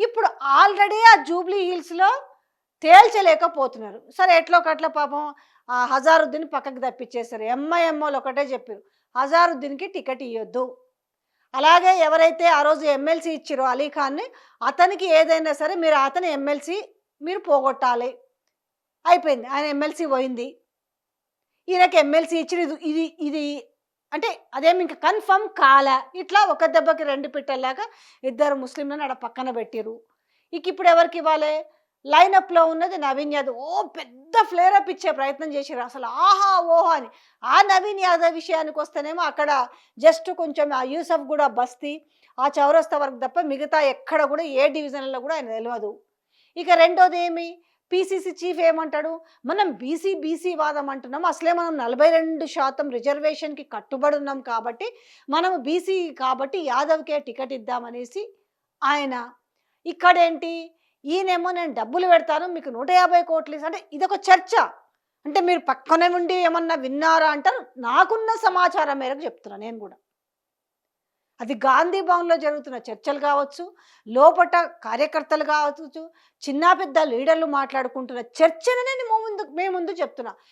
ఇప్పుడు ఆల్రెడీ ఆ జూబ్లీ హిల్స్‌లో తేల్చలేకపోతున్నారు. సరే ఎట్లోకట్ల పాపం హజారుద్దీన్ పక్కకు తప్పించేశారు. ఎంఐఎంఓలు ఒకటే చెప్పారు. హజారుద్దీన్‌కి టికెట్ ఇయ్యొద్దు. అలాగే ఎవరైతే ఆ రోజు ఎమ్మెల్సీ ఇచ్చిరో అలీ ఖాన్‌ని అతనికి ఏదైనా సరే మీరు అతని ఎమ్మెల్సీ మీరు పోగొట్టాలి. అయిపోయింది. ఆయన ఎమ్మెల్సీ పోయింది. ఈయనకి ఎమ్మెల్సీ ఇచ్చిరు. ఇది ఇది ఇది అంటే అదేమి ఇంక కన్ఫర్మ్ కాలా. ఇట్లా ఒక దెబ్బకి రెండు పిట్టల్లాగా ఇద్దరు ముస్లింలను ఆడ పక్కన పెట్టిర్రు. ఇక ఇప్పుడు ఎవరికివ్వాలే? లైనప్‌లో ఉన్నది నవీన్ యాదవ్. పెద్ద ఫ్లేర్ అప్ ఇచ్చే ప్రయత్నం చేసిర్రు. అసలు ఆహా! ఓహో! అని. ఆ నవీన్ యాదవ్ విషయానికొస్తేనేమో అక్కడ జస్ట్ కొంచెం ఆ యూసఫ్‌గూడ బస్తీ, ఆ చౌరస్తా వరకు తప్ప మిగతా ఎక్కడ కూడా ఏ డివిజన్‌లో కూడా ఆయన తెలవదు. ఇక రెండోదేమి పీసీసీ చీఫ్ ఏమంటాడు? మనం బీసీ వాదం అంటున్నాం. అసలే మనం 42% రిజర్వేషన్‌కి కట్టుబడి ఉన్నాం కాబట్టి, మనము బీసీ కాబట్టి యాదవ్‌కే టికెట్ ఇద్దామనేసి ఆయన. ఇక్కడేంటి? ఈయనేమో నేను డబ్బులు పెడతాను. మీకు 150,00,00,000 అంటే ఇదొక చర్చ. అంటే మీరు పక్కనే ఉండి ఏమన్నా విన్నారా అంటారు. నాకున్న సమాచారం మేరకు చెప్తున్నా నేను గూడా. అది గాంధీ భవన్‌లో జరుగుతున్న చర్చలు కావచ్చు, లోపట కార్యకర్తలు కావచ్చు, చిన్న పెద్ద లీడర్లు మాట్లాడుకుంటున్న చర్చని నేను మీ ముందు చెప్తున్నా.